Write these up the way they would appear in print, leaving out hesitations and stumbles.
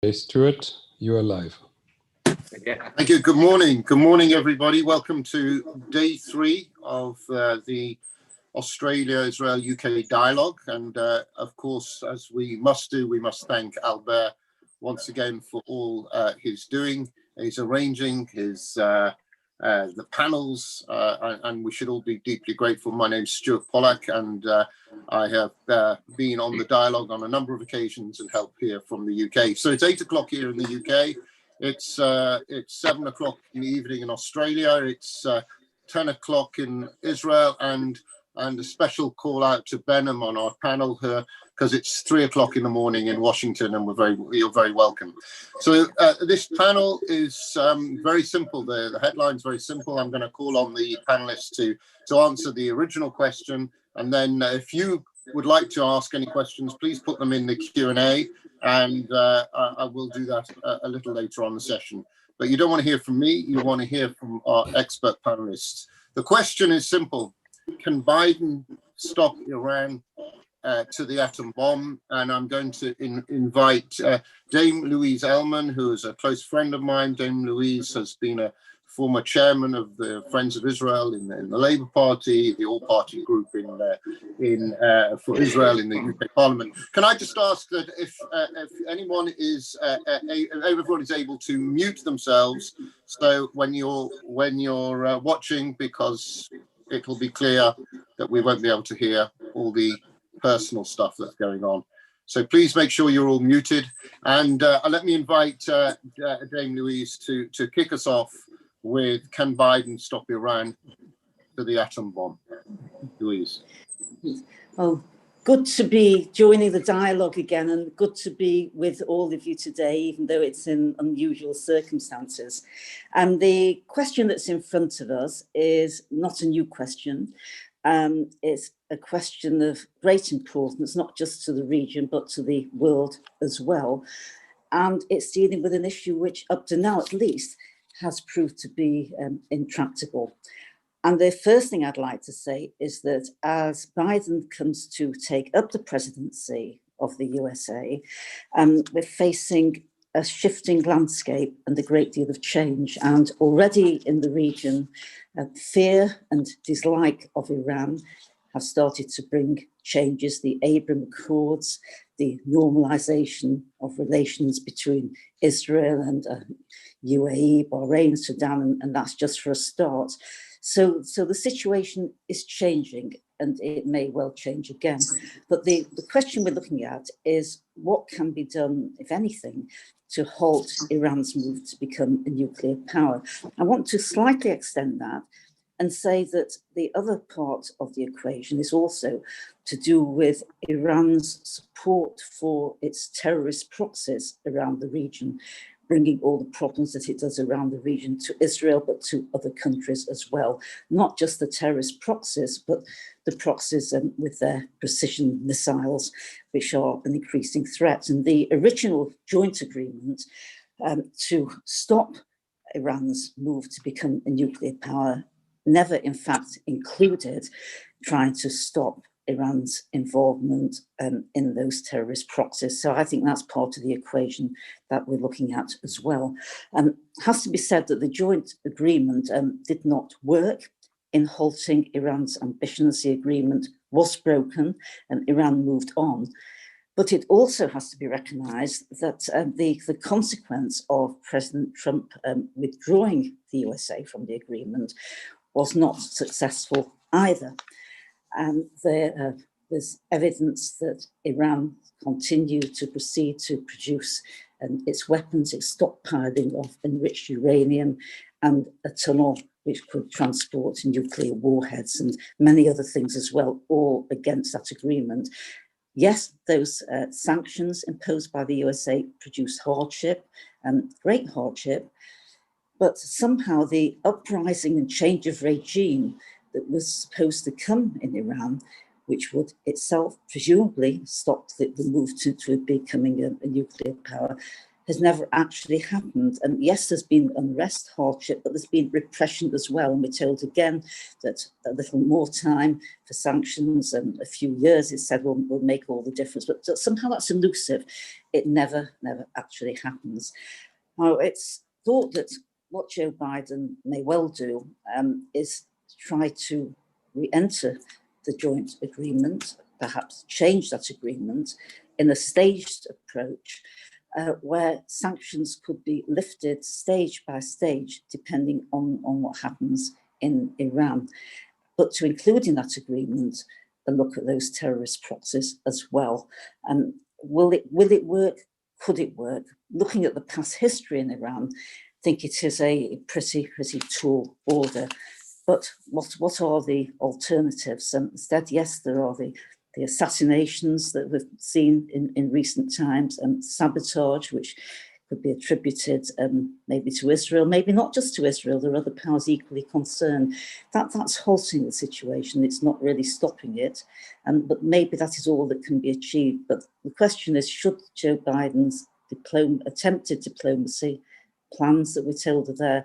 Hey, Stuart, you are live. Yeah, thank you. Good morning. Good morning, everybody. Welcome to day 3 of the Australia-Israel-UK dialogue. And of course, as we must do, we must thank Albert once again for all he's doing. He's arranging the panels, and we should all be deeply grateful. My name's Stuart Pollack, and I have been on the dialogue on a number of occasions and help here from the UK. So it's 8 o'clock here in the UK. It's 7 o'clock in the evening in Australia. It's 10 o'clock in Israel, and a special call out to Benham on our panel here because it's 3 o'clock in the morning in Washington, and you're very welcome. So this panel is very simple. The headline's very simple. I'm going to call on the panelists to answer the original question, and then if you would like to ask any questions, please put them in the Q&A, and I will do that a little later on the session. But you don't want to hear from me, you want to hear from our expert panelists. The question is simple. Can Biden stop Iran to the atom bomb? And I'm going to invite Dame Louise Ellman, who is a close friend of mine. Dame Louise has been a former chairman of the Friends of Israel in the Labour Party, the all-party group for Israel in the UK Parliament. Can I just ask that if anyone is, everyone is able to mute themselves, so when you're watching, because it will be clear that we won't be able to hear all the personal stuff that's going on. So please make sure you're all muted. And let me invite Dame Louise to kick us off with, can Biden stop Iran to the atom bomb? Louise. Oh, good to be joining the dialogue again, and good to be with all of you today, even though it's in unusual circumstances. And the question that's in front of us is not a new question. It's a question of great importance, not just to the region, but to the world as well. And it's dealing with an issue which, up to now at least, has proved to be intractable. And the first thing I'd like to say is that as Biden comes to take up the presidency of the USA, we're facing a shifting landscape and a great deal of change. And already in the region, fear and dislike of Iran have started to bring changes. The Abraham Accords, the normalization of relations between Israel and UAE, Bahrain, Sudan, and that's just for a start. So the situation is changing, and it may well change again. But the question we're looking at is what can be done, if anything, to halt Iran's move to become a nuclear power. I want to slightly extend that and say that the other part of the equation is also to do with Iran's support for its terrorist proxies around the region, bringing all the problems that it does around the region to Israel, but to other countries as well. Not just the terrorist proxies, but the proxies with their precision missiles, which are an increasing threat. And the original joint agreement to stop Iran's move to become a nuclear power never, in fact, included trying to stop Iran's involvement in those terrorist proxies. So I think that's part of the equation that we're looking at as well. It has to be said that the joint agreement did not work in halting Iran's ambitions. The agreement was broken and Iran moved on. But it also has to be recognised that the consequence of President Trump withdrawing the USA from the agreement was not successful either. And there's evidence that Iran continued to proceed to produce its weapons, its stockpiling of enriched uranium, and a tunnel which could transport nuclear warheads and many other things as well, all against that agreement. Yes, those sanctions imposed by the USA produced hardship, great hardship, but somehow the uprising and change of regime that was supposed to come in Iran, which would itself presumably stop the move to becoming a nuclear power, has never actually happened. And yes, there's been unrest, hardship, but there's been repression as well. And we're told again that a little more time for sanctions and a few years, it's said, will make all the difference. But somehow that's elusive. It never actually happens. Now, it's thought that what Joe Biden may well do is try to re-enter the joint agreement, perhaps change that agreement in a staged approach, where sanctions could be lifted stage by stage, depending on what happens in Iran. But to include in that agreement a look at those terrorist proxies as well. And will it work? Could it work? Looking at the past history in Iran, I think it is a pretty tall order. But what are the alternatives? Instead, yes, there are the assassinations that we've seen in recent times, and sabotage, which could be attributed maybe to Israel, maybe not just to Israel. There are other powers equally concerned. That's halting the situation. It's not really stopping it. But maybe that is all that can be achieved. But the question is, should Joe Biden's attempted diplomacy plans that we're told are there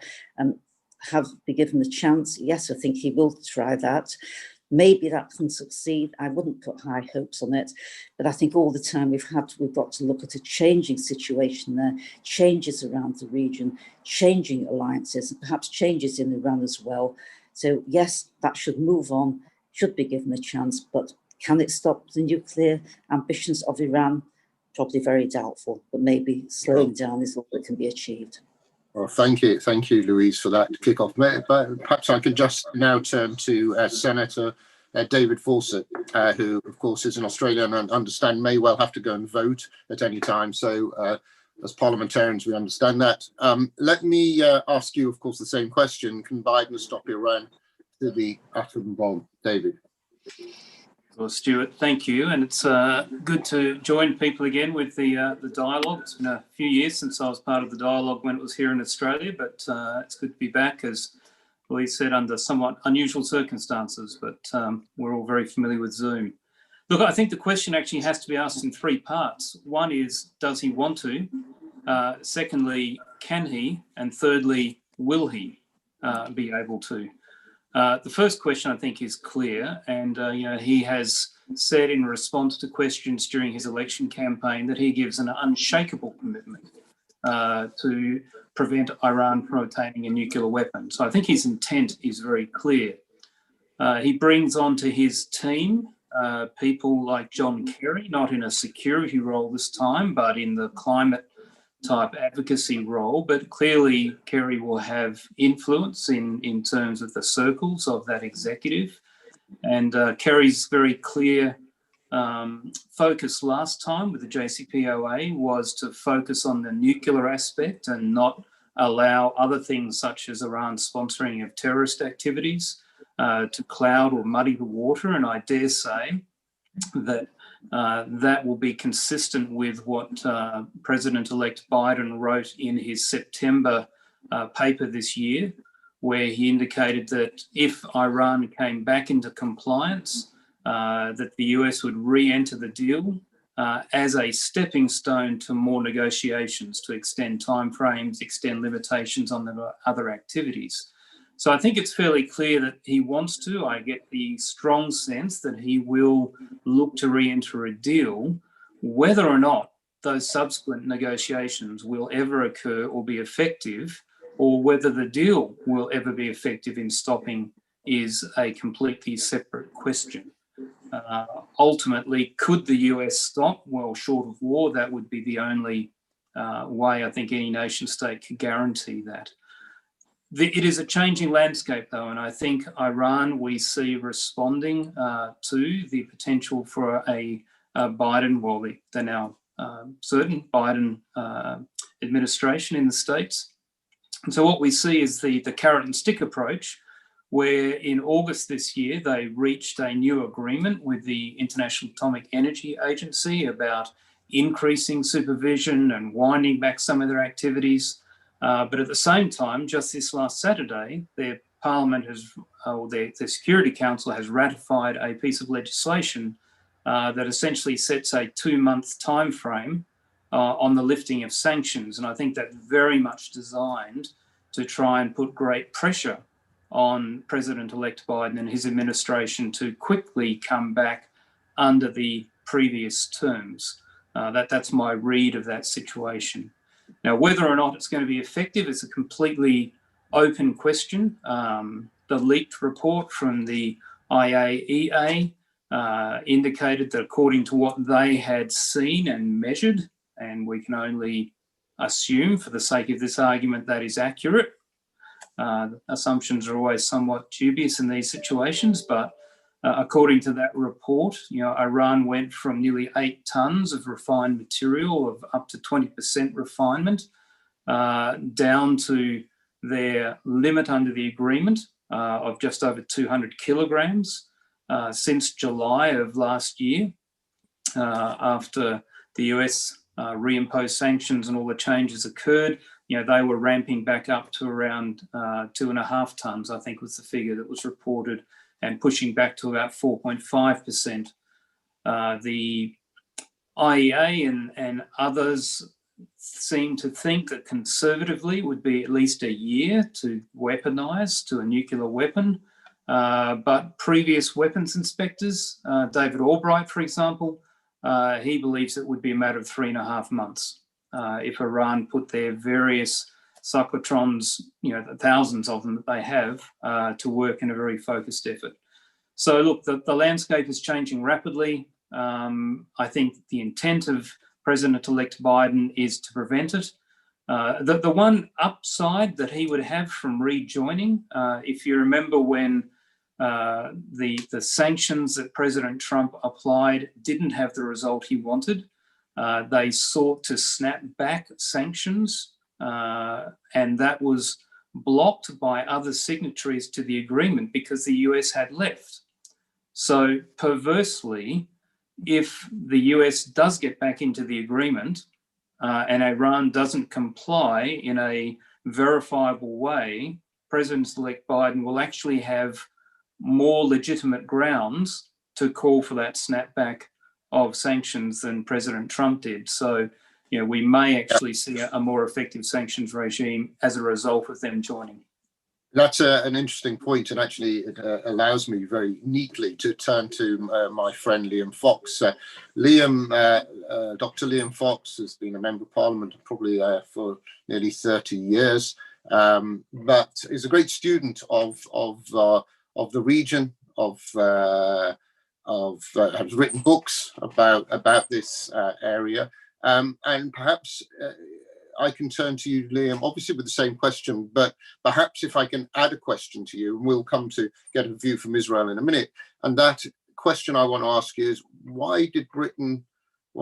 have been given the chance? Yes, I think he will try that. Maybe that can succeed. I wouldn't put high hopes on it, but I think all the time we've got to look at a changing situation there, changes around the region, changing alliances, and perhaps changes in Iran as well. So yes, that should move on, should be given a chance, but can it stop the nuclear ambitions of Iran? Probably very doubtful, but maybe slowing down is all that can be achieved. Well, thank you, Louise, for that kick-off. Perhaps I could just now turn to Senator David Fawcett, who, of course, is an Australian and understand may well have to go and vote at any time. So as parliamentarians, we understand that. Let me ask you, of course, the same question. Can Biden stop Iran to the atom bomb? David. Well, Stuart, thank you. And it's good to join people again with the dialogue. It's been a few years since I was part of the dialogue when it was here in Australia, but it's good to be back, as Louise said, under somewhat unusual circumstances, but we're all very familiar with Zoom. Look, I think the question actually has to be asked in three parts. One is, does he want to? Secondly, can he? And thirdly, will he be able to? The first question, I think, is clear, and he has said in response to questions during his election campaign that he gives an unshakable commitment to prevent Iran from obtaining a nuclear weapon. So I think his intent is very clear. He brings onto his team people like John Kerry, not in a security role this time, but in the climate type advocacy role, but clearly Kerry will have influence in terms of the circles of that executive. And Kerry's very clear focus last time with the JCPOA was to focus on the nuclear aspect and not allow other things such as Iran's sponsoring of terrorist activities to cloud or muddy the water. And I dare say that that will be consistent with what President-elect Biden wrote in his September paper this year, where he indicated that if Iran came back into compliance, that the US would re-enter the deal as a stepping stone to more negotiations to extend timeframes, extend limitations on the other activities. So I think it's fairly clear that he wants to. I get the strong sense that he will look to re-enter a deal. Whether or not those subsequent negotiations will ever occur or be effective, or whether the deal will ever be effective in stopping, is a completely separate question. Ultimately, could the US stop? Well, short of war, that would be the only way I think any nation state could guarantee that. It is a changing landscape, though, and I think Iran we see responding to the potential for a Biden, well, they're now certain Biden administration in the States. And so what we see is the carrot and stick approach, where in August this year, they reached a new agreement with the International Atomic Energy Agency about increasing supervision and winding back some of their activities. But at the same time, just this last Saturday, their parliament has, or their Security Council has ratified a piece of legislation that essentially sets a 2-month time frame on the lifting of sanctions. And I think that's very much designed to try and put great pressure on President-elect Biden and his administration to quickly come back under the previous terms. That's my read of that situation. Now, whether or not it's going to be effective is a completely open question. The leaked report from the IAEA indicated that according to what they had seen and measured, and we can only assume for the sake of this argument that is accurate. Assumptions are always somewhat dubious in these situations, but according to that report, Iran went from nearly 8 tons of refined material of up to 20% refinement down to their limit under the agreement of just over 200 kilograms since July of last year, after the US reimposed sanctions and all the changes occurred. They were ramping back up to around 2.5 tons, I think was the figure that was reported, and pushing back to about 4.5%. The IEA and others seem to think that conservatively would be at least a year to weaponize to a nuclear weapon. But previous weapons inspectors, David Albright, for example, he believes it would be a matter of 3.5 months if Iran put their various cyclotrons, the thousands of them that they have, to work in a very focused effort. So look, the landscape is changing rapidly. I think the intent of President-elect Biden is to prevent it. The one upside that he would have from rejoining, if you remember when the sanctions that President Trump applied didn't have the result he wanted, they sought to snap back sanctions, and that was blocked by other signatories to the agreement because the US had left. So perversely, if the US does get back into the agreement and Iran doesn't comply in a verifiable way, President-elect Biden will actually have more legitimate grounds to call for that snapback of sanctions than President Trump did. So, we may actually see a more effective sanctions regime as a result of them joining. That's an interesting point, and actually it allows me very neatly to turn to my friend Liam Fox. Dr. Liam Fox has been a member of Parliament probably for nearly 30 years, but is a great student of the region, has written books about this area, and perhaps. I can turn to you, Liam, obviously with the same question, but perhaps if I can add a question to you, and we'll come to get a view from Israel in a minute. And that question I want to ask you is, why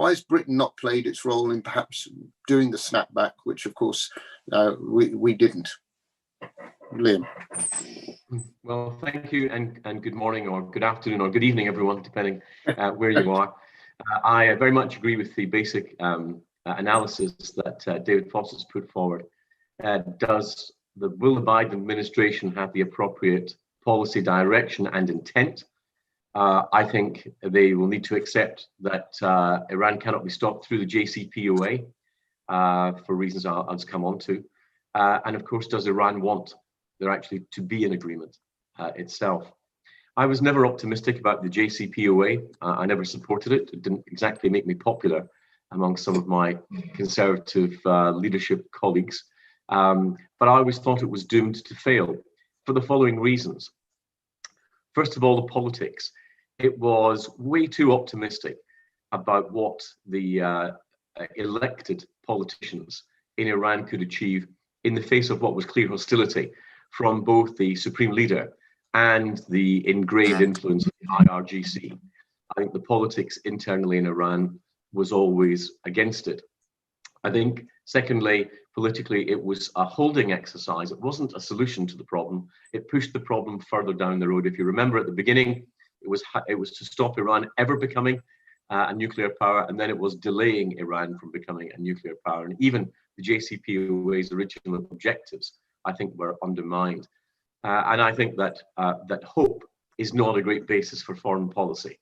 has Britain not played its role in perhaps doing the snapback, which of course we didn't? Liam. Well, thank you, and good morning or good afternoon or good evening, everyone, depending where you are. I very much agree with the basic analysis that David Foss has put forward. Will the Biden administration have the appropriate policy direction and intent? I think they will need to accept that Iran cannot be stopped through the JCPOA for reasons I'll just come on to. And of course, does Iran want there actually to be an agreement itself? I was never optimistic about the JCPOA. I never supported it. It didn't exactly make me popular among some of my conservative leadership colleagues. But I always thought it was doomed to fail for the following reasons. First of all, the politics. It was way too optimistic about what the elected politicians in Iran could achieve in the face of what was clear hostility from both the supreme leader and the ingrained influence of the IRGC. I think the politics internally in Iran was always against it. I think, secondly, politically, it was a holding exercise. It wasn't a solution to the problem. It pushed the problem further down the road. If you remember at the beginning, it was to stop Iran ever becoming a nuclear power, and then it was delaying Iran from becoming a nuclear power. And even the JCPOA's original objectives, I think, were undermined. And I think that that hope is not a great basis for foreign policy.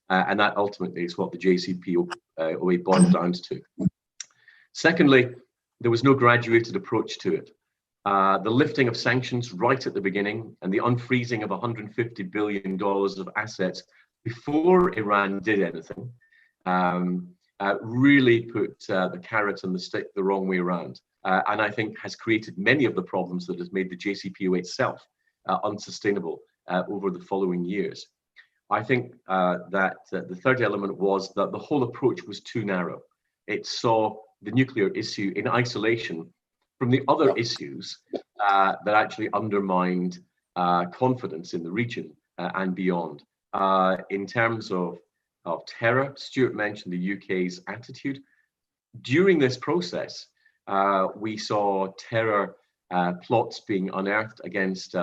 And that ultimately is what the JCPOA boiled down to. Secondly, there was no graduated approach to it. The lifting of sanctions right at the beginning and the unfreezing of $150 billion of assets before Iran did anything really put the carrot and the stick the wrong way around, and I think has created many of the problems that has made the JCPOA itself unsustainable over the following years. I think that the third element was that the whole approach was too narrow. It saw the nuclear issue in isolation from the other issues that actually undermined confidence in the region and beyond. In terms of terror, Stuart mentioned the UK's attitude. During this process, we saw terror plots being unearthed against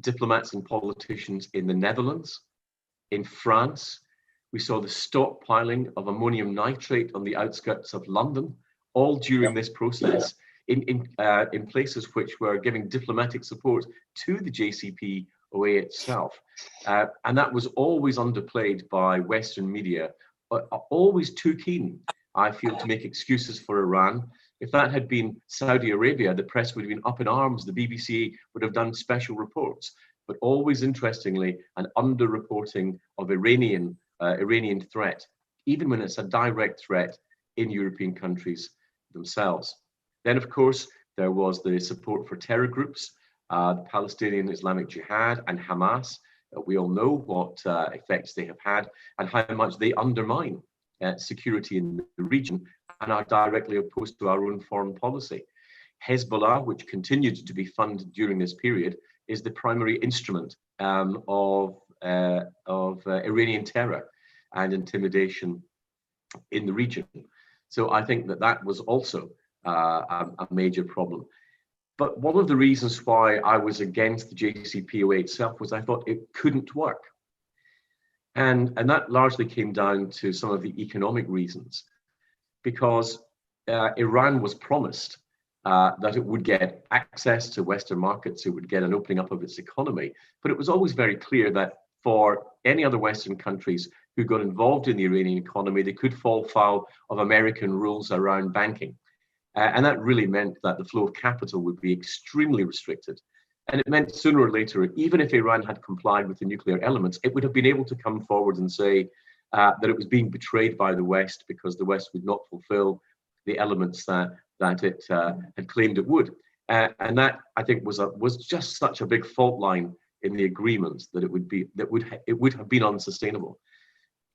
diplomats and politicians in the Netherlands, in France. We saw the stockpiling of ammonium nitrate on the outskirts of London, all during this process, in places which were giving diplomatic support to the JCPOA itself. And that was always underplayed by Western media, always too keen, I feel, to make excuses for Iran. If that had been Saudi Arabia, the press would have been up in arms, the BBC would have done special reports, but always, interestingly, an underreporting of Iranian threat, even when it's a direct threat in European countries themselves. Then, of course, there was the support for terror groups, the Palestinian Islamic Jihad and Hamas. We all know what effects they have had and how much they undermine security in the region and are directly opposed to our own foreign policy. Hezbollah, which continued to be funded during this period, is the primary instrument of Iranian terror and intimidation in the region. So I think that was also a major problem. But one of the reasons why I was against the JCPOA itself was I thought it couldn't work. And that largely came down to some of the economic reasons, because Iran was promised that it would get access to Western markets, it would get an opening up of its economy. But it was always very clear that for any other Western countries who got involved in the Iranian economy, they could fall foul of American rules around banking. And that really meant that the flow of capital would be extremely restricted. And it meant sooner or later, even if Iran had complied with the nuclear elements, it would have been able to come forward and say that it was being betrayed by the West because the West would not fulfill the elements that it had claimed it would. And that, I think, was just such a big fault line in the agreements that it would have been unsustainable.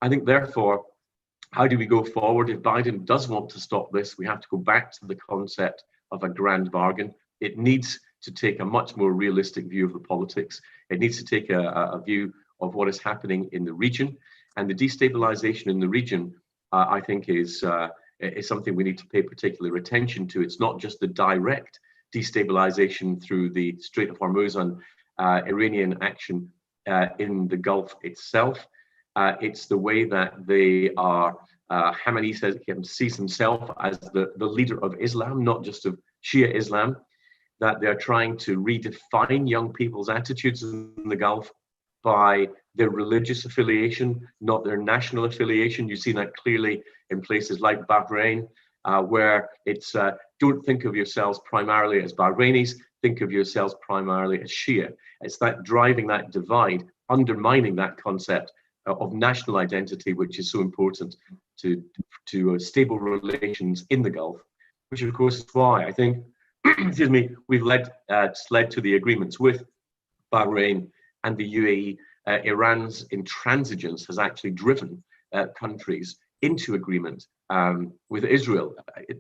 I think, therefore, how do we go forward? If Biden does want to stop this, we have to go back to the concept of a grand bargain. It needs to take a much more realistic view of the politics. It needs to take a view of what is happening in the region. And the destabilization in the region, I think, is something we need to pay particular attention to. It's not just the direct destabilization through the Strait of Hormuz and Iranian action in the Gulf itself. It's the way that they are, Khamenei sees himself as the leader of Islam, not just of Shia Islam, that they're trying to redefine young people's attitudes in the Gulf by their religious affiliation, not their national affiliation. You see that clearly in places like Bahrain, where it's don't think of yourselves primarily as Bahrainis, think of yourselves primarily as Shia. It's that driving that divide, undermining that concept of national identity, which is so important to stable relations in the Gulf, which of course is why I think, excuse me, we've led to the agreements with Bahrain and the UAE. Iran's intransigence has actually driven countries into agreement with Israel.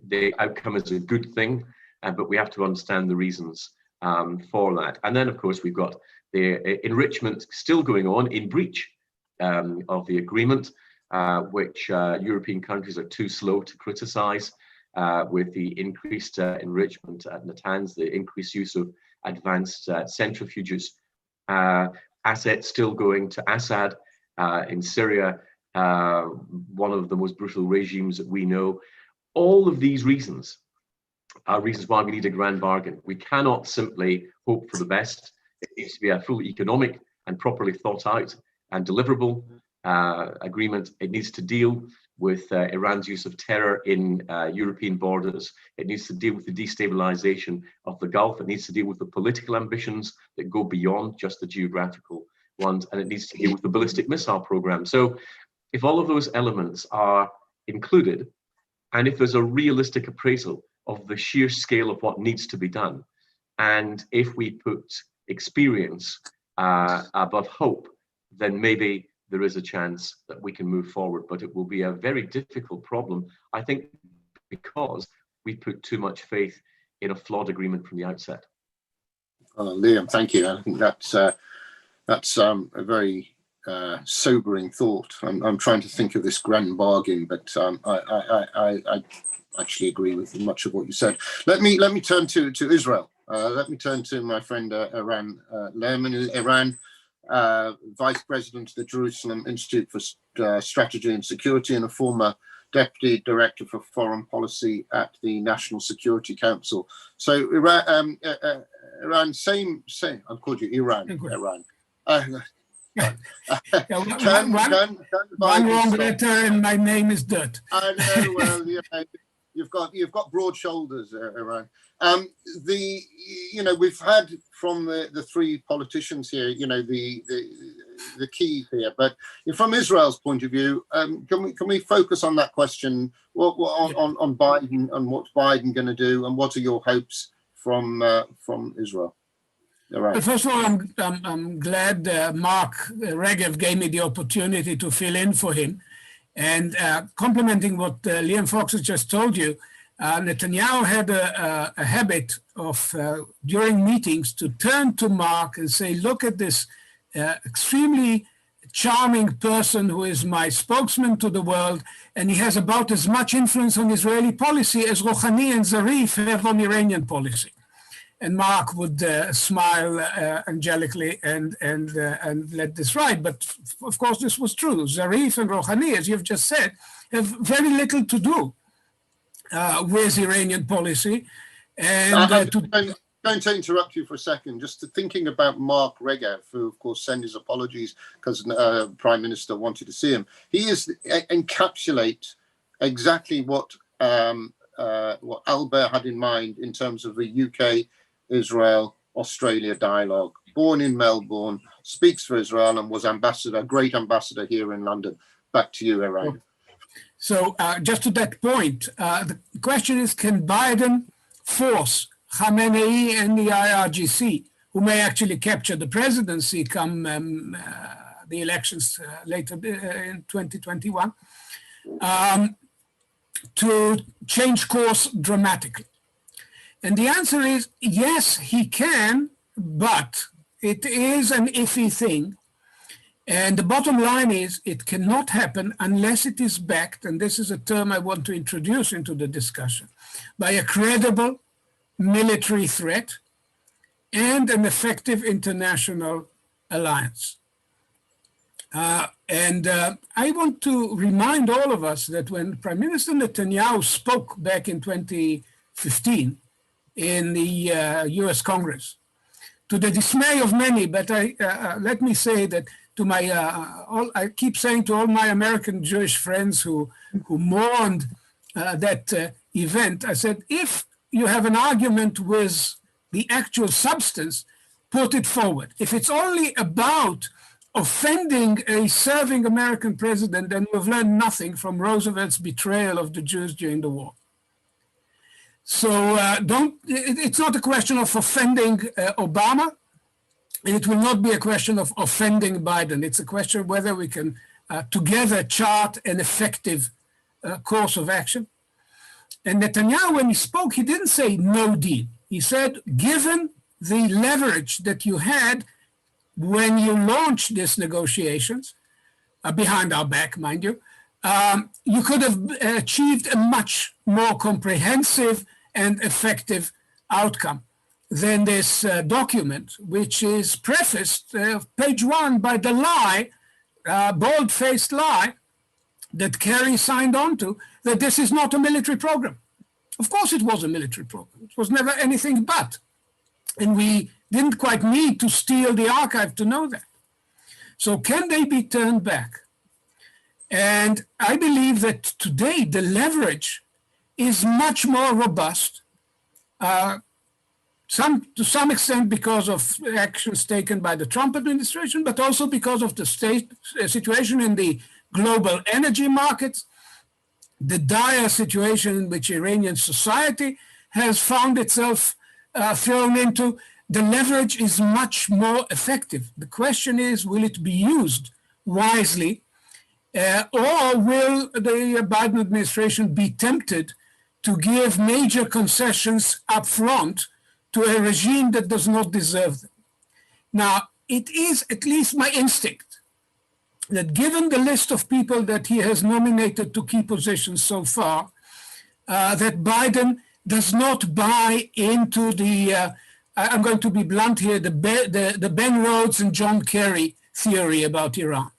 The outcome is a good thing, but we have to understand the reasons for that. And then, of course, we've got the enrichment still going on in breach of the agreement, which European countries are too slow to criticize, with the increased enrichment at Natanz, the increased use of advanced centrifuges, assets still going to Assad in Syria, one of the most brutal regimes that we know. All of these reasons are reasons why we need a grand bargain. We cannot simply hope for the best. It needs to be a full economic and properly thought out and deliverable agreement. It needs to deal with Iran's use of terror in European borders. It needs to deal with the destabilization of the Gulf. It needs to deal with the political ambitions that go beyond just the geographical ones, and it needs to deal with the ballistic missile program. So if all of those elements are included, and if there's a realistic appraisal of the sheer scale of what needs to be done, and if we put experience above hope, then maybe there is a chance that we can move forward. But it will be a very difficult problem, I think, because we put too much faith in a flawed agreement from the outset. Liam, thank you. I think that's a very sobering thought. I'm trying to think of this grand bargain, but I actually agree with much of what you said. Let me turn to Israel. Let me turn to my friend Iran Lehrman, Iran, Vice President of the Jerusalem Institute for Strategy and Security and a former Deputy Director for Foreign Policy at the National Security Council. So Iran, same. I've called you Iran. Iran. One wrong letter and my name is Dirt. I know. Well, you've got broad shoulders, Iran. We've had from the three politicians here, the key here. But from Israel's point of view, can we focus on that question? On Biden and what's Biden going to do, and what are your hopes from Israel? Right. First of all, I'm glad Mark Regev gave me the opportunity to fill in for him. And complementing what Liam Fox has just told you, Netanyahu had a habit of, during meetings, to turn to Mark and say, look at this extremely charming person who is my spokesman to the world, and he has about as much influence on Israeli policy as Rouhani and Zarif have on Iranian policy. And Mark would smile angelically and let this ride. But of course, this was true. Zarif and Rouhani, as you've just said, have very little to do with Iranian policy. And I'm going to interrupt you for a second, just thinking about Mark Regev, who of course sent his apologies because Prime Minister wanted to see him. He encapsulates exactly what Albert had in mind in terms of the UK, Israel, Australia dialogue. Born in Melbourne, speaks for Israel, and was great ambassador here in London. Back to you, Iran. So just to that point, the question is, can Biden force Khamenei and the IRGC, who may actually capture the presidency come the elections later in 2021, to change course dramatically? And the answer is yes, he can, but it is an iffy thing. And the bottom line is it cannot happen unless it is backed, and this is a term I want to introduce into the discussion, by a credible military threat and an effective international alliance. And I want to remind all of us that when Prime Minister Netanyahu spoke back in 2015, in the US Congress, to the dismay of many, but let me say that to my, I keep saying to all my American Jewish friends who mourned that event, I said, if you have an argument with the actual substance, put it forward. If it's only about offending a serving American president, then we've learned nothing from Roosevelt's betrayal of the Jews during the war. So it's not a question of offending Obama, and it will not be a question of offending Biden. It's a question of whether we can together chart an effective course of action. And Netanyahu, when he spoke, he didn't say no deal. He said, given the leverage that you had when you launched these negotiations, behind our back, mind you, you could have achieved a much more comprehensive and effective outcome than this document, which is prefaced, page 1, by the lie, bold-faced lie, that Kerry signed on to, that this is not a military program. Of course it was a military program. It was never anything but. And we didn't quite need to steal the archive to know that. So can they be turned back? And I believe that today the leverage is much more robust, to some extent because of actions taken by the Trump administration, but also because of the situation in the global energy markets, the dire situation in which Iranian society has found itself thrown into. The leverage is much more effective. The question is, will it be used wisely, or will the Biden administration be tempted to give major concessions up front to a regime that does not deserve them? Now, it is at least my instinct that given the list of people that he has nominated to key positions so far, that Biden does not buy into the, I'm going to be blunt here, the Ben Rhodes and John Kerry theory about Iran.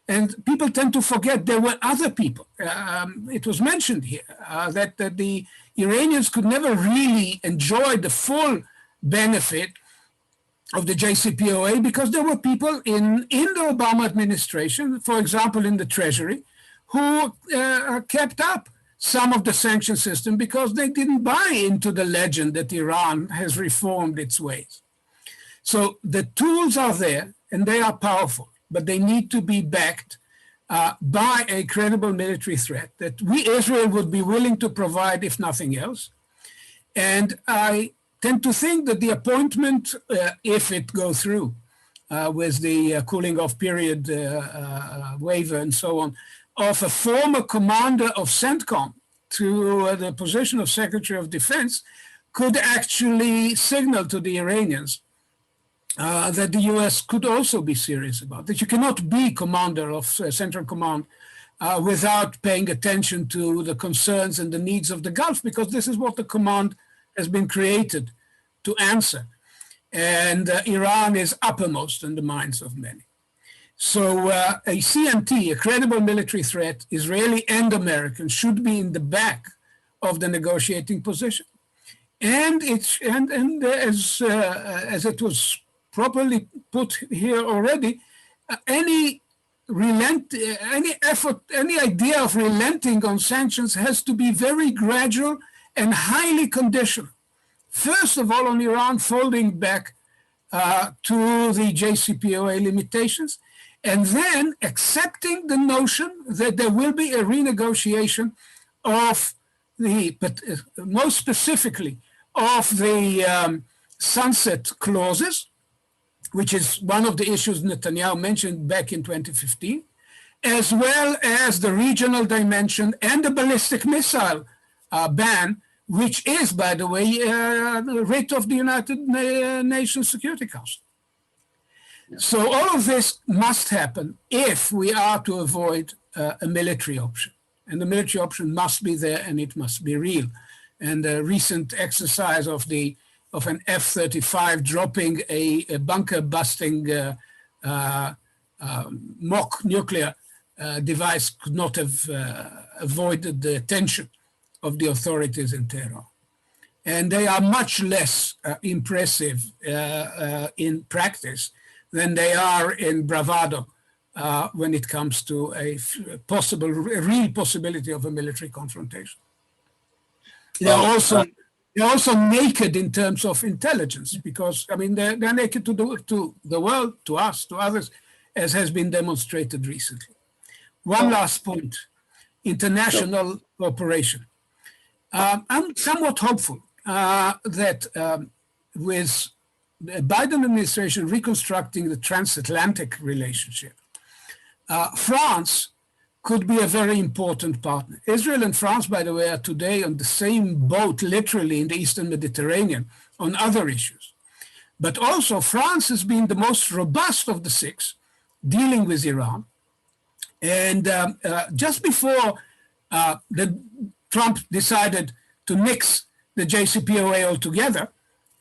And people tend to forget there were other people. It was mentioned here that the Iranians could never really enjoy the full benefit of the JCPOA because there were people in the Obama administration, for example, in the Treasury, who kept up some of the sanction system because they didn't buy into the legend that Iran has reformed its ways. So the tools are there and they are powerful, but they need to be backed by a credible military threat that Israel would be willing to provide, if nothing else. And I tend to think that the appointment, if it goes through with the cooling off period waiver and so on, of a former commander of CENTCOM to the position of Secretary of Defense could actually signal to the Iranians that the US could also be serious about that. You cannot be commander of Central Command without paying attention to the concerns and the needs of the Gulf, because this is what the command has been created to answer. And Iran is uppermost in the minds of many. So a CMT, a credible military threat, Israeli and American, should be in the back of the negotiating position. And it's as it was properly put here already, any effort, any idea of relenting on sanctions has to be very gradual and highly conditional. First of all, on Iran folding back to the JCPOA limitations, and then accepting the notion that there will be a renegotiation of the, but most specifically, of the sunset clauses, which is one of the issues Netanyahu mentioned back in 2015, as well as the regional dimension and the ballistic missile ban, which is, by the way, the writ of the United Nations Security Council. So all of this must happen if we are to avoid a military option. And the military option must be there and it must be real. And the recent exercise of an F-35 dropping a bunker-busting mock nuclear device could not have avoided the attention of the authorities in Tehran. And they are much less impressive in practice than they are in bravado when it comes to a real possibility of a military confrontation. They're also naked in terms of intelligence, because I mean they're naked to the world, to us, to others, as has been demonstrated recently. One last point: international cooperation. I'm somewhat hopeful that with the Biden administration reconstructing the transatlantic relationship, France could be a very important partner. Israel and France, by the way, are today on the same boat, literally, in the Eastern Mediterranean on other issues. But also France has been the most robust of the six dealing with Iran. And just before Trump decided to nix the JCPOA altogether,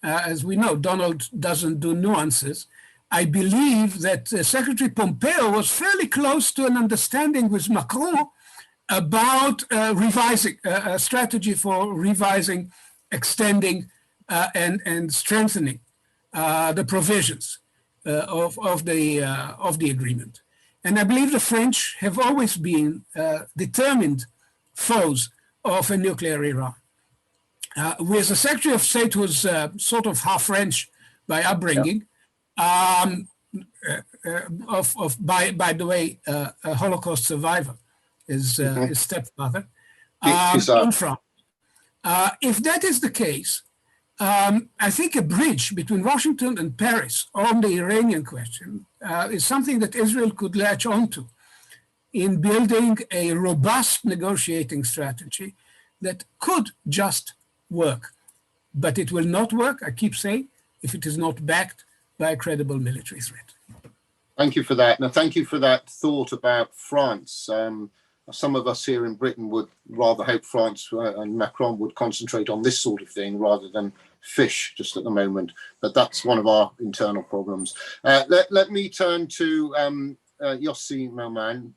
as we know, Donald doesn't do nuances, I believe that Secretary Pompeo was fairly close to an understanding with Macron about revising a strategy for revising, extending, and strengthening the provisions of the agreement. And I believe the French have always been determined foes of a nuclear Iran. With the Secretary of State who's sort of half French by upbringing, by the way, a Holocaust survivor, his stepfather, in France. If that is the case, I think a bridge between Washington and Paris on the Iranian question is something that Israel could latch onto in building a robust negotiating strategy that could just work. But it will not work, I keep saying, if it is not backed by a credible military threat. Thank you for that. Now, thank you for that thought about France. Some of us here in Britain would rather hope France and Macron would concentrate on this sort of thing rather than fish just at the moment. But that's one of our internal problems. Let me turn to Yossi Melman.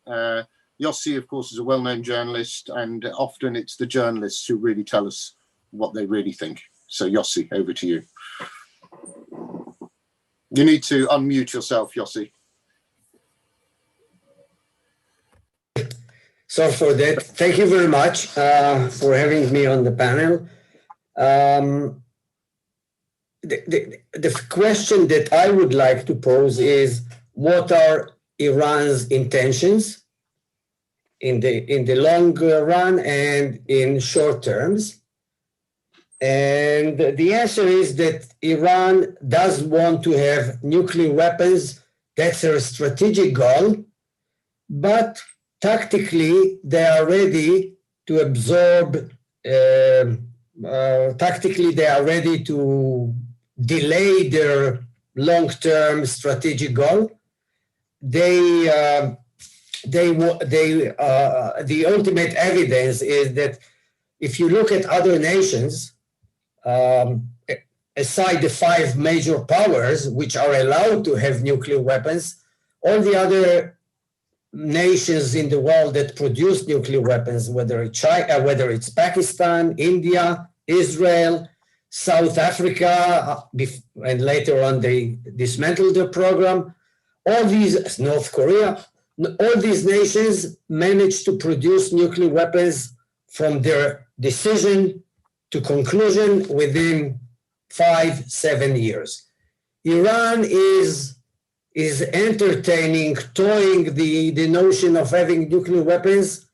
Yossi, of course, is a well-known journalist, and often it's the journalists who really tell us what they really think. So Yossi, over to you. You need to unmute yourself, Yossi. So for that, thank you very much for having me on the panel. The question that I would like to pose is, what are Iran's intentions in the long run and in short terms? And the answer is that Iran does want to have nuclear weapons. That's their strategic goal, but tactically, they are ready to absorb, tactically, they are ready to delay their long-term strategic goal. The ultimate evidence is that if you look at other nations, aside the 5 major powers which are allowed to have nuclear weapons, all the other nations in the world that produce nuclear weapons, whether it's China, whether it's Pakistan, India, Israel, South Africa, and later on they dismantled their program. All these, North Korea, all these nations managed to produce nuclear weapons from their decision to conclusion within 5-7 years. Iran is entertaining, toying the notion of having nuclear weapons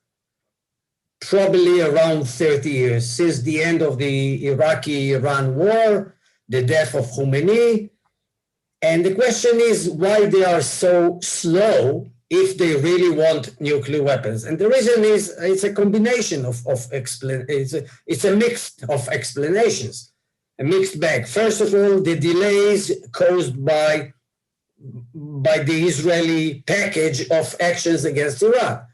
probably around 30 years, since the end of the Iraqi-Iran war, the death of Khomeini. And the question is why they are so slow if they really want nuclear weapons. And the reason is it's a combination it's a mix of explanations, a mixed bag. First of all, the delays caused by the Israeli package of actions against Iran.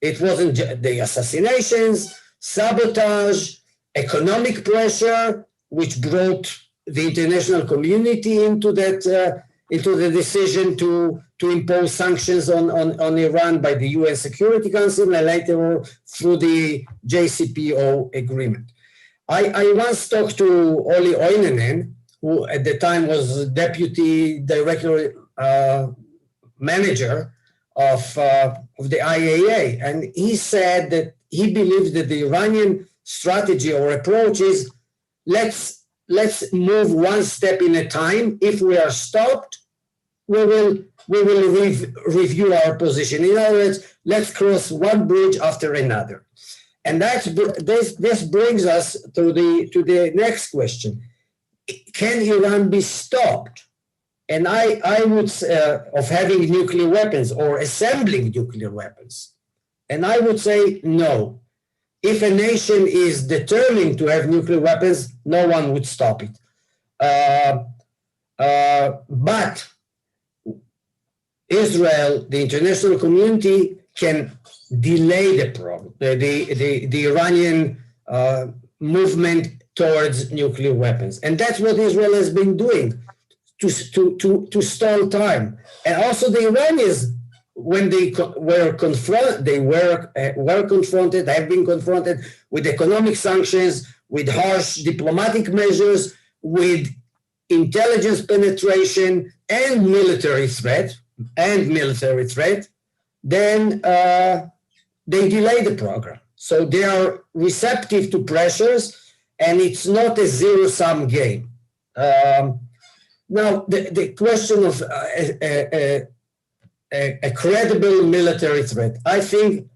It wasn't the assassinations, sabotage, economic pressure, which brought the international community into the decision to impose sanctions on Iran by the UN Security Council and later through the JCPO agreement. I once talked to Oli Oinenen, who at the time was deputy director manager of the IAEA, and he said that he believes that the Iranian strategy or approach is let's move one step in a time. If we are stopped, we will review our position. In other words, let's cross one bridge after another. And this brings us to the next question: can Iran be stopped? And I would of having nuclear weapons or assembling nuclear weapons, and I would say no. If a nation is determined to have nuclear weapons, no one would stop it. But Israel, the international community, can delay the problem, the Iranian movement towards nuclear weapons, and that's what Israel has been doing to stall time. And also the Iranians, when they were confronted, have been confronted with economic sanctions, with harsh diplomatic measures, with intelligence penetration and military threat. then they delay the program. So they are receptive to pressures, and it's not a zero-sum game. Now, the question of a credible military threat, I think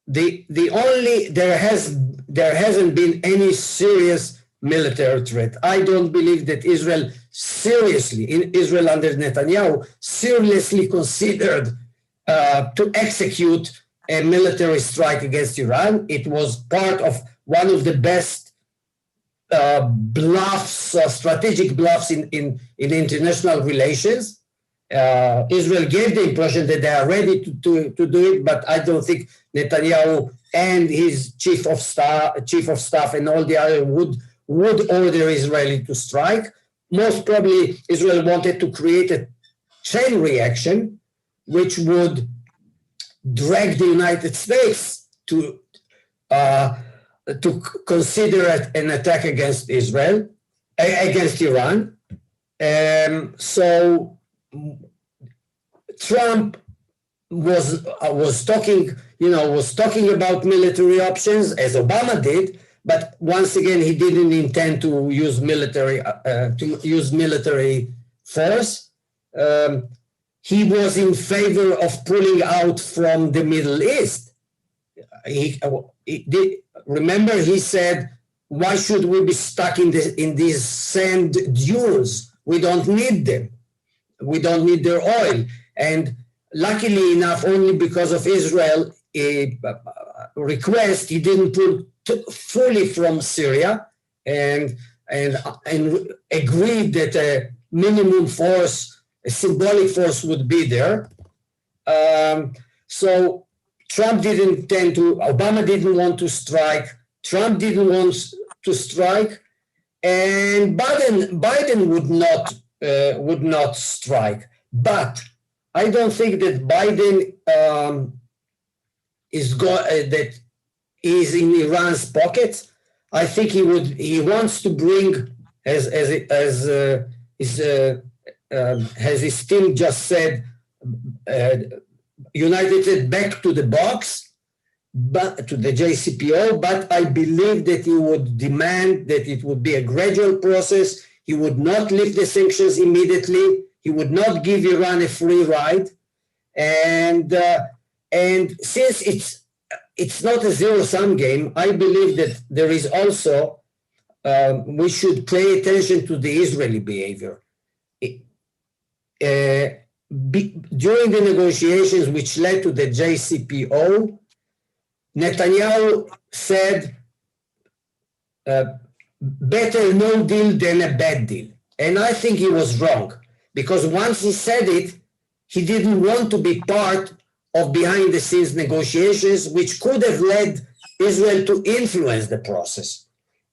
there hasn't been any serious military threat. I don't believe that Israel under Netanyahu seriously considered to execute a military strike against Iran. It was part of one of the best bluffs, strategic bluffs in international relations. Israel gave the impression that they are ready to do it, but I don't think Netanyahu and his chief of staff and all the other would order Israeli to strike. Most probably, Israel wanted to create a chain reaction, which would drag the United States to consider an attack against against Iran. So Trump was talking about military options, as Obama did, but once again he didn't intend to use military force. He was in favor of pulling out from the Middle East. Remember, he said, "Why should we be stuck in these sand dunes? We don't need them. We don't need their oil." And luckily enough, only because of Israel request, he didn't pull fully from Syria, and agreed that a minimum force, a symbolic force, would be there. So Trump didn't intend to, Obama didn't want to strike, Trump didn't want to strike, and Biden would not strike. But I don't think that Biden that is in Iran's pocket. I think he wants to bring, as his team just said, United States back to the box, but to the JCPO. But I believe that he would demand that it would be a gradual process. He would not lift the sanctions immediately. He would not give Iran a free ride, and since it's not a zero-sum game, I believe that there is also we should pay attention to the Israeli behavior. During the negotiations which led to the JCPO, Netanyahu said, "Better no deal than a bad deal," and I think he was wrong. Because once he said it, he didn't want to be part of behind-the-scenes negotiations, which could have led Israel to influence the process.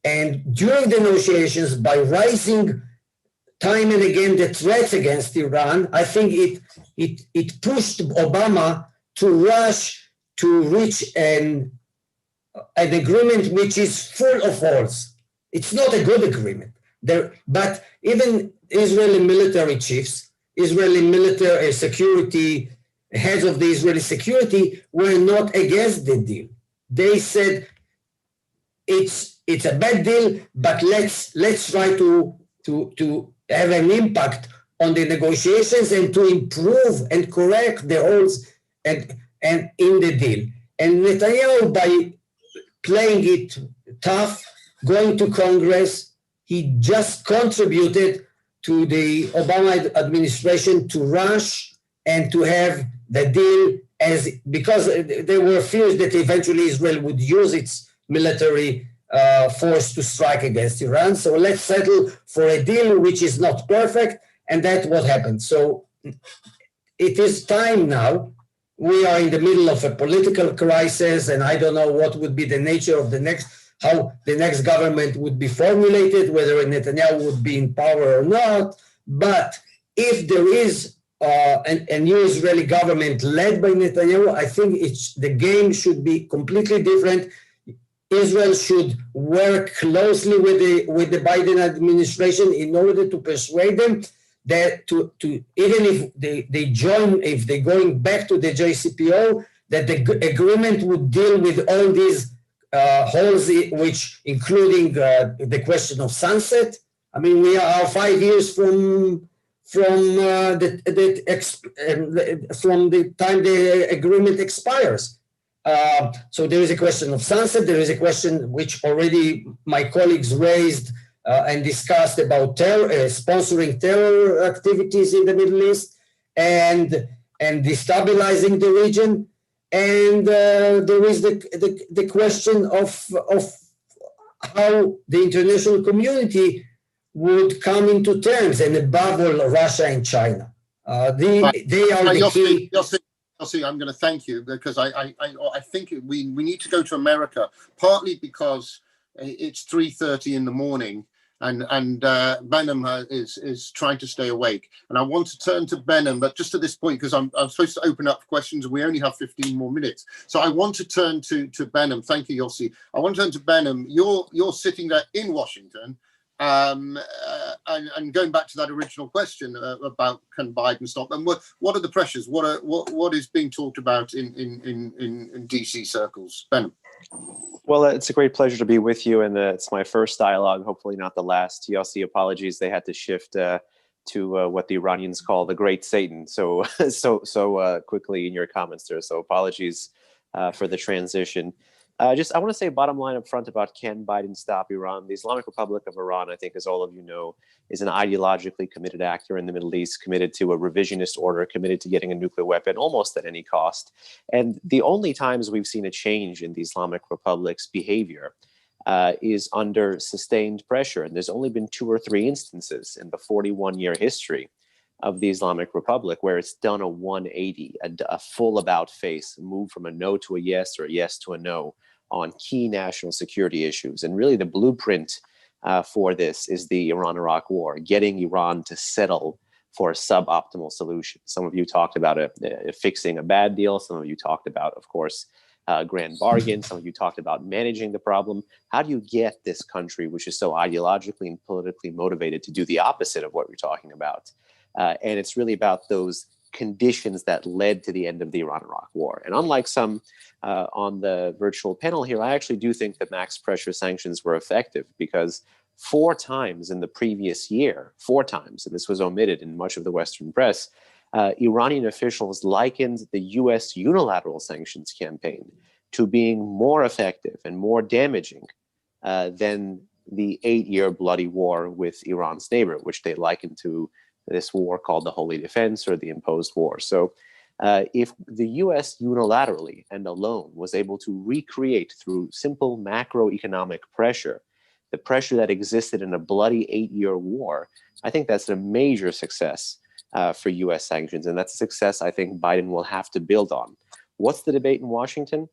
And during the negotiations, by raising time and again the threats against Iran, I think it pushed Obama to rush to reach an agreement which is full of holes. It's not a good agreement. But even Israeli military chiefs, Israeli military security, heads of the Israeli security were not against the deal. They said it's a bad deal, but let's try to have an impact on the negotiations and to improve and correct the holes and in the deal. And Netanyahu, by playing it tough, going to Congress, he just contributed to the Obama administration to rush and to have the deal because there were fears that eventually Israel would use its military force to strike against Iran. So let's settle for a deal which is not perfect, and that's what happened. So it is time now. We are in the middle of a political crisis, and I don't know what would be the nature of how the next government would be formulated, whether Netanyahu would be in power or not. But if there is a new Israeli government led by Netanyahu, I think the game should be completely different. Israel should work closely with the Biden administration in order to persuade them that to even if they join, if they're going back to the JCPOA, that the agreement would deal with all these holes, which including the question of sunset. I mean, we are 5 years from the time the agreement expires. So there is a question of sunset. There is a question which already my colleagues raised and discussed about sponsoring terror activities in the Middle East and destabilizing the region. And there is the question of how the international community would come into terms, and above all, Russia and China. They are the key. Yossi, I'm going to thank you, because I think we need to go to America, partly because it's 3:30 in the morning, and Behnam is trying to stay awake. And I want to turn to Behnam, but just at this point, because I'm supposed to open up questions, and we only have 15 more minutes. So I want to turn to Behnam. Thank you, Yossi. I want to turn to Behnam. You're sitting there in Washington. And going back to that original question about can Biden stop, and what are the pressures? What is being talked about in DC circles? Behnam. Well, it's a great pleasure to be with you, and it's my first dialogue, hopefully not the last. Yossi, apologies, they had to shift to what the Iranians call the Great Satan so quickly in your comments there. So apologies for the transition. I want to say bottom line up front about can Biden stop Iran. The Islamic Republic of Iran, I think, as all of you know, is an ideologically committed actor in the Middle East, committed to a revisionist order, committed to getting a nuclear weapon almost at any cost. And the only times we've seen a change in the Islamic Republic's behavior is under sustained pressure. And there's only been 2 or 3 instances in the 41-year history of the Islamic Republic where it's done a 180, a full about face, move from a no to a yes or a yes to a no on key national security issues. And really the blueprint for this is the Iran-Iraq war, getting Iran to settle for a suboptimal solution. Some of you talked about fixing a bad deal. Some of you talked about, of course, grand bargain. Some of you talked about managing the problem. How do you get this country, which is so ideologically and politically motivated, to do the opposite of what we're talking about? And it's really about those conditions that led to the end of the Iran-Iraq war. And unlike some on the virtual panel here, I actually do think that max pressure sanctions were effective, because 4 times in the previous year, 4 times, and this was omitted in much of the Western press, Iranian officials likened the US unilateral sanctions campaign to being more effective and more damaging than the 8-year bloody war with Iran's neighbor, which they likened to this war called the Holy Defense or the imposed war. So if the US unilaterally and alone was able to recreate through simple macroeconomic pressure, the pressure that existed in a bloody 8-year war, I think that's a major success for US sanctions. And that's a success I think Biden will have to build on. What's the debate in Washington?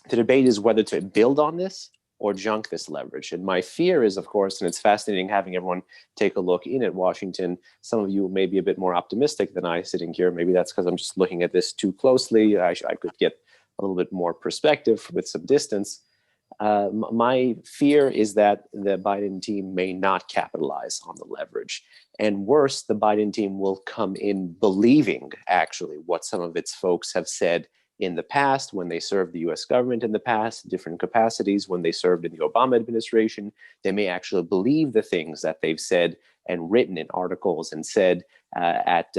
The debate is whether to build on this or junk this leverage. And my fear is, of course, and it's fascinating having everyone take a look in at Washington. Some of you may be a bit more optimistic than I sitting here. Maybe that's because I'm just looking at this too closely. I could get a little bit more perspective with some distance. My fear is that the Biden team may not capitalize on the leverage. And worse, the Biden team will come in believing actually what some of its folks have said in the past, when they served the US government in the past, different capacities, when they served in the Obama administration. They may actually believe the things that they've said and written in articles and said at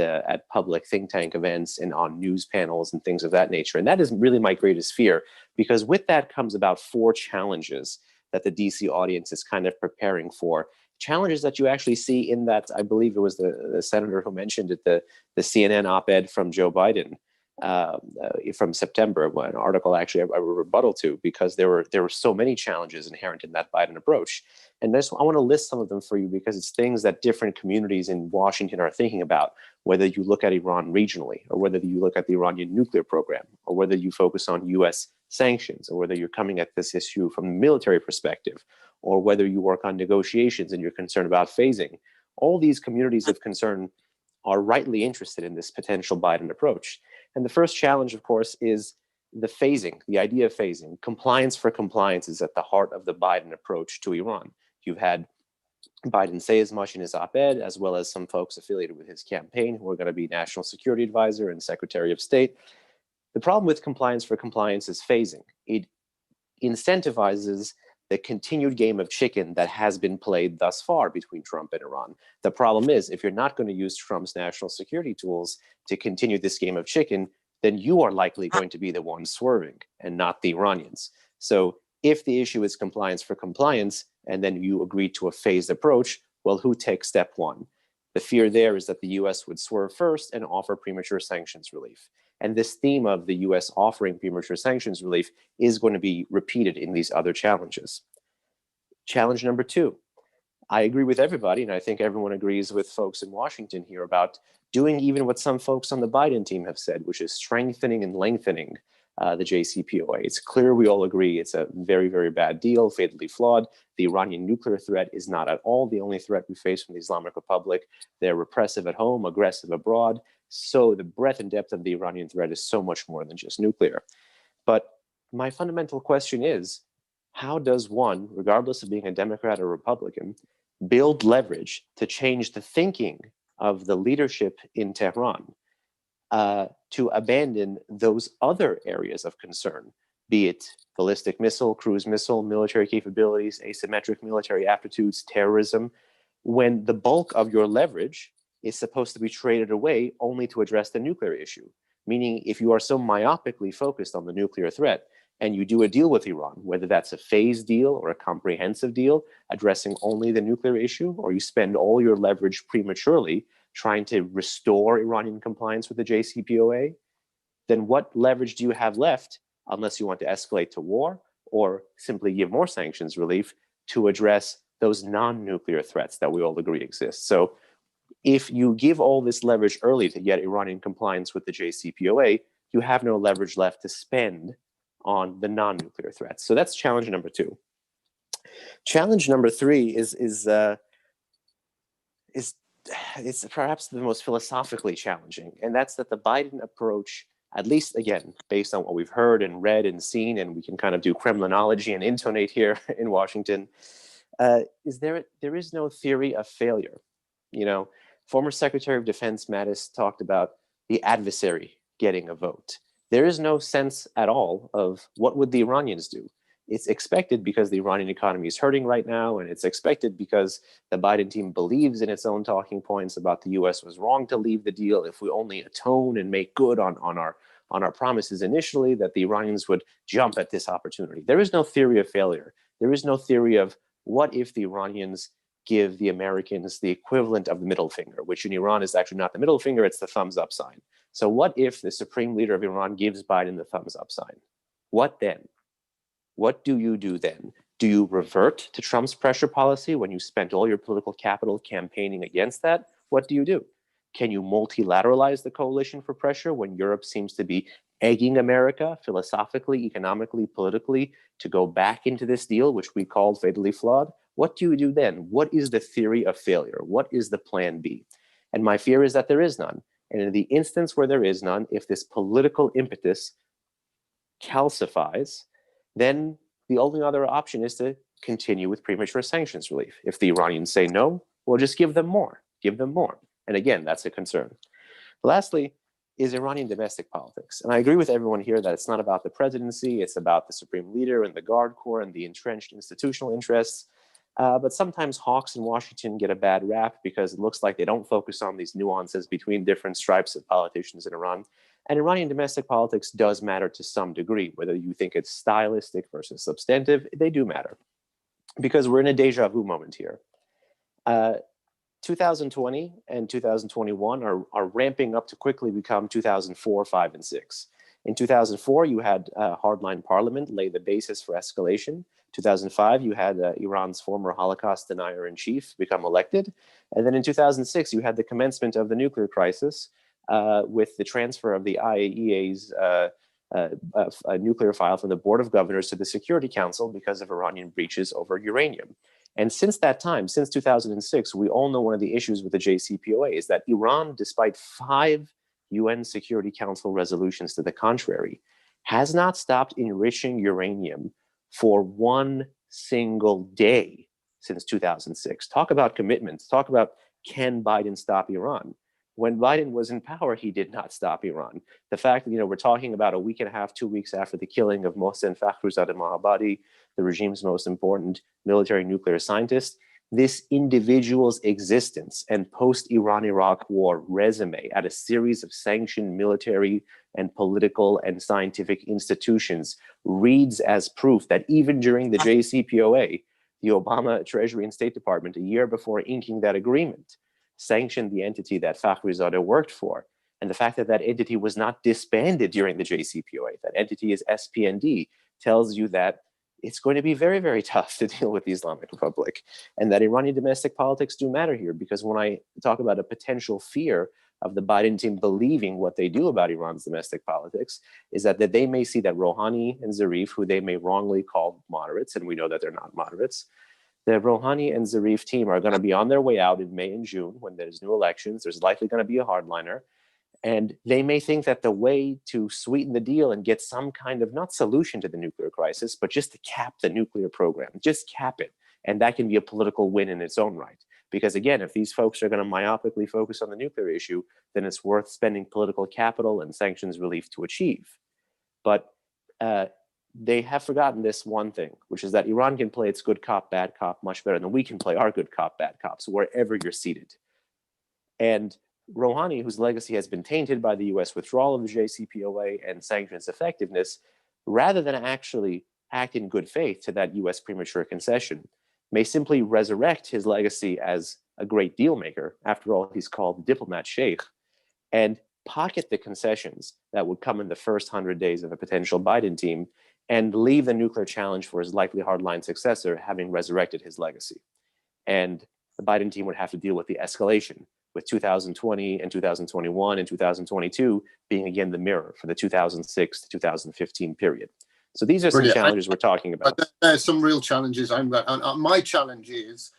public think tank events and on news panels and things of that nature. And that is really my greatest fear, because with that comes about 4 challenges that the DC audience is kind of preparing for. Challenges that you actually see in that, I believe it was the senator who mentioned it, the CNN op-ed from Joe Biden from September, an article actually I rebuttal to, because there were so many challenges inherent in that Biden approach. And I want to list some of them for you, because it's things that different communities in Washington are thinking about, whether you look at Iran regionally, or whether you look at the Iranian nuclear program, or whether you focus on US sanctions, or whether you're coming at this issue from a military perspective, or whether you work on negotiations and you're concerned about phasing. All these communities of concern are rightly interested in this potential Biden approach. And the first challenge, of course, is the phasing, the idea of phasing. Compliance for compliance is at the heart of the Biden approach to Iran. You've had Biden say as much in his op-ed, as well as some folks affiliated with his campaign who are going to be National Security Advisor and Secretary of State. The problem with compliance for compliance is phasing. It incentivizes the continued game of chicken that has been played thus far between Trump and Iran. The problem is, if you're not going to use Trump's national security tools to continue this game of chicken, then you are likely going to be the one swerving and not the Iranians. So if the issue is compliance for compliance, and then you agree to a phased approach, well, who takes step one? The fear there is that the US would swerve first and offer premature sanctions relief. And this theme of the US offering premature sanctions relief is going to be repeated in these other challenges. Challenge number two, I agree with everybody, and I think everyone agrees with folks in Washington here about doing even what some folks on the Biden team have said, which is strengthening and lengthening the JCPOA. It's clear we all agree it's a very, very bad deal, fatally flawed. The Iranian nuclear threat is not at all the only threat we face from the Islamic Republic. They're repressive at home, aggressive abroad. So the breadth and depth of the Iranian threat is so much more than just nuclear. But my fundamental question is, how does one, regardless of being a Democrat or Republican, build leverage to change the thinking of the leadership in Tehran to abandon those other areas of concern, be it ballistic missile, cruise missile, military capabilities, asymmetric military aptitudes, terrorism, when the bulk of your leverage is supposed to be traded away only to address the nuclear issue? Meaning, if you are so myopically focused on the nuclear threat and you do a deal with Iran, whether that's a phased deal or a comprehensive deal addressing only the nuclear issue, or you spend all your leverage prematurely trying to restore Iranian compliance with the JCPOA, then what leverage do you have left, unless you want to escalate to war or simply give more sanctions relief to address those non-nuclear threats that we all agree exist? So if you give all this leverage early to get Iranian compliance with the JCPOA, you have no leverage left to spend on the non-nuclear threats. So that's challenge number two. Challenge number three is perhaps the most philosophically challenging, and that's that the Biden approach, at least again, based on what we've heard and read and seen, and we can kind of do Kremlinology and intonate here in Washington, is there is no theory of failure. You know, former Secretary of Defense Mattis talked about the adversary getting a vote. There is no sense at all of what would the Iranians do. It's expected because the Iranian economy is hurting right now, and it's expected because the Biden team believes in its own talking points about the US was wrong to leave the deal. If we only atone and make good on our promises initially, that the Iranians would jump at this opportunity. There is no theory of failure. There is no theory of what if the Iranians give the Americans the equivalent of the middle finger, which in Iran is actually not the middle finger, it's the thumbs up sign. So what if the supreme leader of Iran gives Biden the thumbs up sign? What then? What do you do then? Do you revert to Trump's pressure policy when you spent all your political capital campaigning against that? What do you do? Can you multilateralize the coalition for pressure when Europe seems to be egging America philosophically, economically, politically to go back into this deal, which we called fatally flawed? What do you do then? What is the theory of failure? What is the plan B? And my fear is that there is none. And in the instance where there is none, if this political impetus calcifies, then the only other option is to continue with premature sanctions relief. If the Iranians say no, we'll just give them more, give them more. And again, that's a concern. Lastly, is Iranian domestic politics. And I agree with everyone here that it's not about the presidency, it's about the supreme leader and the Guard Corps and the entrenched institutional interests. But sometimes hawks in Washington get a bad rap because it looks like they don't focus on these nuances between different stripes of politicians in Iran. And Iranian domestic politics does matter to some degree, whether you think it's stylistic versus substantive, they do matter. Because we're in a deja vu moment here. 2020 and 2021 are ramping up to quickly become 2004, 5, and 6. In 2004, you had hardline parliament lay the basis for escalation. 2005, you had Iran's former Holocaust denier-in-chief become elected. And then in 2006, you had the commencement of the nuclear crisis with the transfer of the IAEA's nuclear file from the Board of Governors to the Security Council because of Iranian breaches over uranium. And since that time, since 2006, we all know one of the issues with the JCPOA is that Iran, despite 5 UN Security Council resolutions to the contrary, has not stopped enriching uranium for one single day since 2006. Talk about commitments. Talk about, can Biden stop Iran? When Biden was in power, he did not stop Iran. The fact that, we're talking about a week and a half, 2 weeks after the killing of Mohsen Fakhrizadeh Mohammadi, the regime's most important military nuclear scientist, this individual's existence and post-Iran-Iraq war resume at a series of sanctioned military and political and scientific institutions reads as proof that even during the JCPOA, the Obama Treasury and State Department, a year before inking that agreement, sanctioned the entity that Fakhrizadeh worked for. And the fact that that entity was not disbanded during the JCPOA, that entity is SPND, tells you that it's going to be very, very tough to deal with the Islamic Republic, and that Iranian domestic politics do matter here, because when I talk about a potential fear of the Biden team believing what they do about Iran's domestic politics, is that they may see that Rouhani and Zarif, who they may wrongly call moderates, and we know that they're not moderates, the Rouhani and Zarif team are going to be on their way out in May and June when there's new elections. There's likely going to be a hardliner. And they may think that the way to sweeten the deal and get some kind of, not solution to the nuclear crisis, but just to cap the nuclear program, just cap it. And that can be a political win in its own right. Because again, if these folks are going to myopically focus on the nuclear issue, then it's worth spending political capital and sanctions relief to achieve. But they have forgotten this one thing, which is that Iran can play its good cop, bad cop much better than we can play our good cop, bad cops, wherever you're seated. And Rouhani, whose legacy has been tainted by the US withdrawal of the JCPOA and sanctions effectiveness, rather than actually act in good faith to that US premature concession, may simply resurrect his legacy as a great deal maker. After all, he's called diplomat sheikh, and pocket the concessions that would come in the first 100 days of a potential Biden team, and leave the nuclear challenge for his likely hardline successor, having resurrected his legacy. And the Biden team would have to deal with the escalation, with 2020 and 2021 and 2022 being again the mirror for the 2006 to 2015 period. So these are some challenges we're talking about. There's some real challenges. My challenge is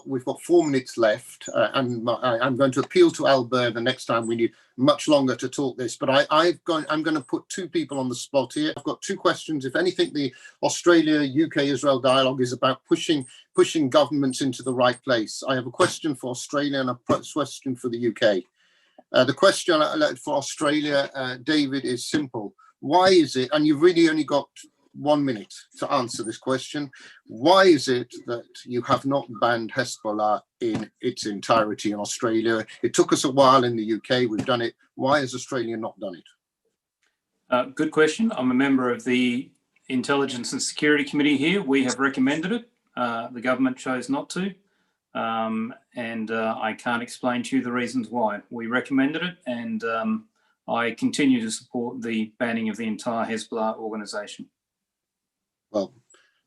we've got 4 minutes left, and I'm going to appeal to Albert the next time we need much longer to talk this. But I'm going to put 2 people on the spot here. I've got 2 questions. If anything, the Australia-UK-Israel dialogue is about pushing governments into the right place. I have a question for Australia and a question for the UK. The question for Australia, David, is simple. Why is it, and you've really only got 1 minute to answer this question, why is it that you have not banned Hezbollah in its entirety in Australia? It took us a while in the UK, we've done it. Why has Australia not done it? Good question. I'm a member of the Intelligence and Security Committee here. We have recommended it. The government chose not to. And I can't explain to you the reasons why. We recommended it, and I continue to support the banning of the entire Hezbollah organisation. Well,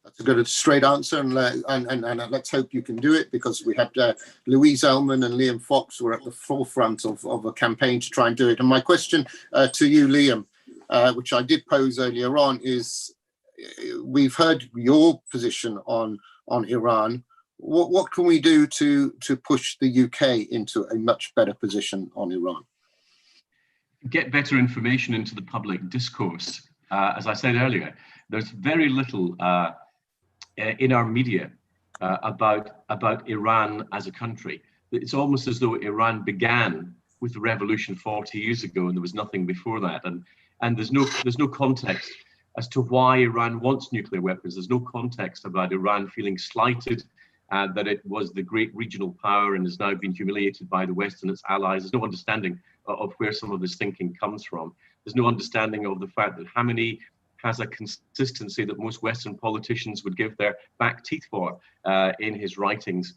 that's a good straight answer, and let's hope you can do it, because we had Louise Ellman and Liam Fox were at the forefront of a campaign to try and do it. And my question to you, Liam, which I did pose earlier on, is we've heard your position on Iran. What can we do to push the UK into a much better position on Iran? Get better information into the public discourse. As I said earlier, there's very little in our media about Iran as a country. It's almost as though Iran began with the revolution 40 years ago, and there was nothing before that. And there's no context as to why Iran wants nuclear weapons. There's no context about Iran feeling slighted, that it was the great regional power and has now been humiliated by the West and its allies. There's no understanding of where some of this thinking comes from. There's no understanding of the fact that Khamenei has a consistency that most Western politicians would give their back teeth for in his writings,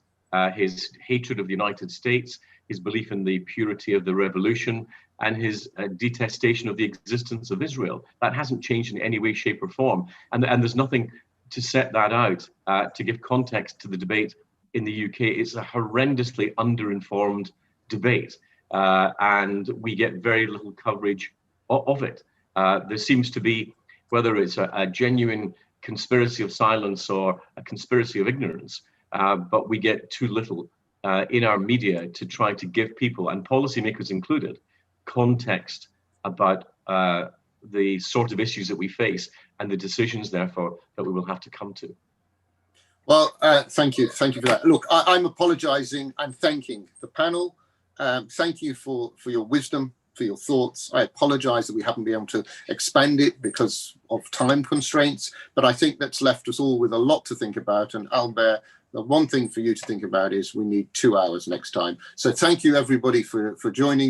his hatred of the United States, his belief in the purity of the revolution, and his detestation of the existence of Israel. That hasn't changed in any way, shape, or form. And there's nothing to set that out, to give context to the debate in the UK. It's a horrendously underinformed debate, and we get very little coverage of it. There seems to be, whether it's a genuine conspiracy of silence or a conspiracy of ignorance, but we get too little in our media to try to give people, and policymakers included, context about the sort of issues that we face and the decisions, therefore, that we will have to come to. Well, thank you for that. Look, I'm apologising and thanking the panel. Thank you for your wisdom, for your thoughts. I apologise that we haven't been able to expand it because of time constraints, but I think that's left us all with a lot to think about. And Albert, the one thing for you to think about is we need 2 hours next time. So thank you everybody for joining.